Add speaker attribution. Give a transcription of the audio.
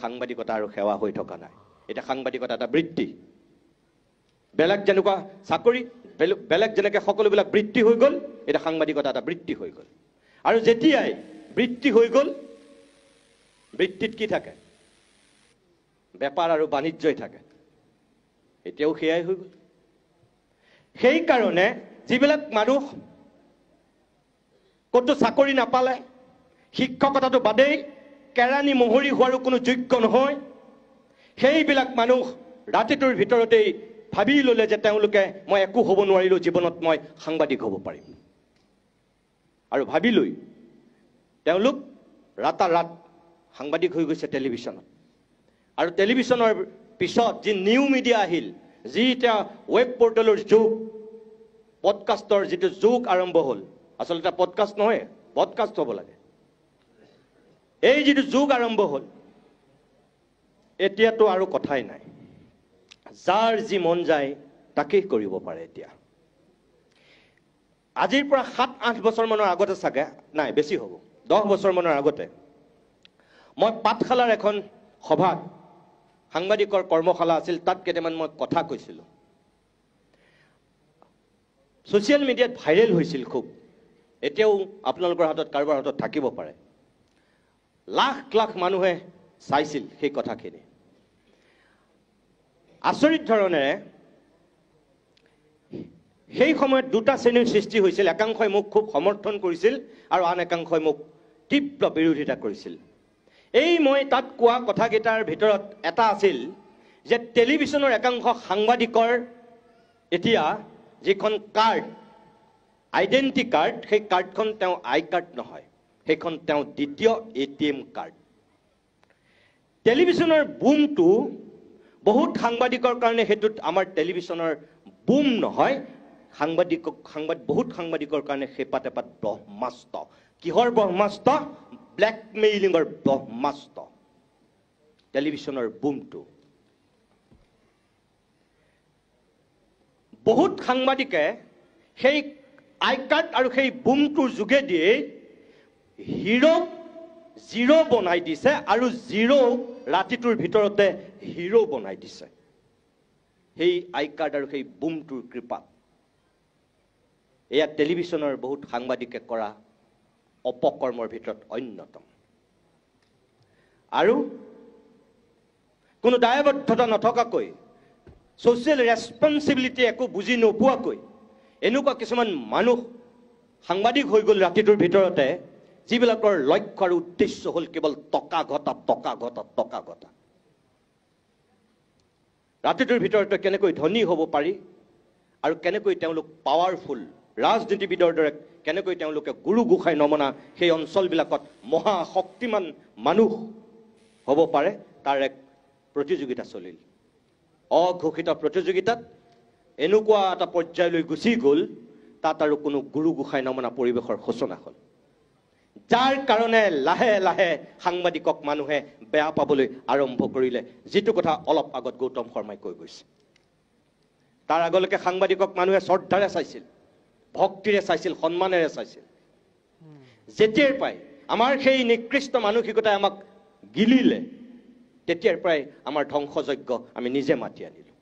Speaker 1: সাংবাদিকতা আৰু সেৱা হৈ থকা নাই এটা সাংবাদিকতা এটা বৃত্তি বেলেগ যেনেকুৱা চাকৰি বেলেগ যেনেকৈ সকলোবিলাক বৃত্তি হৈ গ'ল এটা সাংবাদিকতা এটা বৃত্তি হৈ গ'ল আৰু যেতিয়াই বৃত্তি হৈ গ'ল বৃত্তিত কি থাকে বেপাৰ আৰু বাণিজ্যই থাকে এতিয়াও সেয়াই হৈ গ'ল সেই কাৰণে যিবিলাক মানুহ কতো চাকৰি নাপালে শিক্ষকতাটো বাদেই কেৰাণী মোহৰি হোৱাৰো কোনো যোগ্য নহয় সেইবিলাক মানুহ ৰাতিটোৰ ভিতৰতেই ভাবি ল'লে যে তেওঁলোকে মই একো হ'ব নোৱাৰিলোঁ জীৱনত মই সাংবাদিক হ'ব পাৰিম আৰু ভাবি লৈ তেওঁলোক ৰাতাৰাত সাংবাদিক হৈ গৈছে টেলিভিশ্যনত আৰু টেলিভিশ্যনৰ পিছত যি নিউ মিডিয়া আহিল যি এতিয়া ৱেব পৰ্টেলৰ যুগ পডকাষ্টৰ যিটো যুগ আৰম্ভ হ'ল আচলতে পডকাষ্ট নহয় পডকাষ্ট হ'ব লাগে এই যিটো যুগ আৰম্ভ হ'ল এতিয়াতো আৰু কথাই নাই যাৰ যি মন যায় তাকেই কৰিব পাৰে এতিয়া আজিৰ পৰা 7-8 বছৰমানৰ আগতে চাগে নাই বেছি হ'ব 10 বছৰমানৰ আগতে মই পাঠশালাৰ এখন সভাত সাংবাদিকৰ কৰ্মশালা আছিল তাত কেইটামান মই কথা কৈছিলোঁ ছ'চিয়েল মিডিয়াত ভাইৰেল হৈছিল খুব এতিয়াও আপোনালোকৰ হাতত কাৰোবাৰ হাতত থাকিব পাৰে লাখ লাখ মানুহে চাইছিল সেই কথাখিনি আচৰিত ধৰণেৰে সেই সময়ত দুটা শ্ৰেণীৰ সৃষ্টি হৈছিল একাংশই মোক খুব সমৰ্থন কৰিছিল আৰু আন একাংশই মোক তীব্ৰ বিৰোধিতা কৰিছিল এই মই তাত কোৱা কথাকেইটাৰ ভিতৰত এটা আছিল যে টেলিভিশ্যনৰ একাংশ সাংবাদিকৰ এতিয়া যিখন কাৰ্ড আইডেণ্টি কাৰ্ড সেই কাৰ্ডখন তেওঁ আই কাৰ্ড নহয় সেইখন তেওঁ দ্বিতীয় ATM কাৰ্ড টেলিভিশ্যনৰ বুমটো বহুত সাংবাদিকৰ কাৰণে হেতুত আমাৰ টেলিভিশ্যনৰ বুম নহয় বহুত সাংবাদিকৰ কাৰণে হেপাত ব্ৰহ্মাস্ত্ৰ কিহৰ ব্ৰহ্মাস্ত্ৰ ব্লেকমেইলিঙৰ ব্ৰহ্মাস্ত্ৰ টেলিভিশ্যনৰ বুমটো বহুত সাংবাদিকে সেই আই কাৰ্ড আৰু সেই বুমটোৰ যোগেদি হিৰোক জিৰো বনাই দিছে আৰু জিৰো ৰাতিটোৰ ভিতৰতে হিৰো বনাই দিছে সেই আই কাৰ্ড আৰু সেই বুমটোৰ কৃপাত এয়া টেলিভিশ্যনৰ বহুত সাংবাদিকে কৰা অপকৰ্মৰ ভিতৰত অন্যতম আৰু কোনো দায়বদ্ধতা নথকাকৈ ছ'চিয়েল ৰেছপন্সিবিলিটি একো বুজি নোপোৱাকৈ এনেকুৱা কিছুমান মানুহ সাংবাদিক হৈ গ'ল ৰাতিটোৰ ভিতৰতে যিবিলাকৰ লক্ষ্য আৰু উদ্দেশ্য হ'ল কেৱল টকা ঘটা ৰাতিটোৰ ভিতৰতে কেনেকৈ ধনী হ'ব পাৰি আৰু কেনেকৈ তেওঁলোক পাৱাৰফুল ৰাজনীতিবিদৰ দৰে কেনেকৈ তেওঁলোকে গুৰু গোসাঁই নমনা সেই অঞ্চলবিলাকত মহা শক্তিমান মানুহ হ'ব পাৰে তাৰ এক প্ৰতিযোগিতা চলিল অঘোষিত প্ৰতিযোগিতাত এনেকুৱা এটা পৰ্যায়লৈ গুচি গ'ল তাত আৰু কোনো গুৰু গোসাঁই নমনা পৰিৱেশৰ সূচনা হ'ল যাৰ কাৰণে লাহে লাহে সাংবাদিকক মানুহে বেয়া পাবলৈ আৰম্ভ কৰিলে যিটো কথা অলপ আগত গৌতম শৰ্মাই কৈ গৈছে তাৰ আগলৈকে সাংবাদিকক মানুহে শ্ৰদ্ধাৰে চাইছিল ভক্তিৰে চাইছিল সন্মানেৰে চাইছিল যেতিয়াৰ পৰাই আমাৰ সেই নিকৃষ্ট মানসিকতাই আমাক গিলিলে তেতিয়াৰ পৰাই আমাৰ ধ্বংসযজ্ঞ আমি নিজে মাতি আনিলোঁ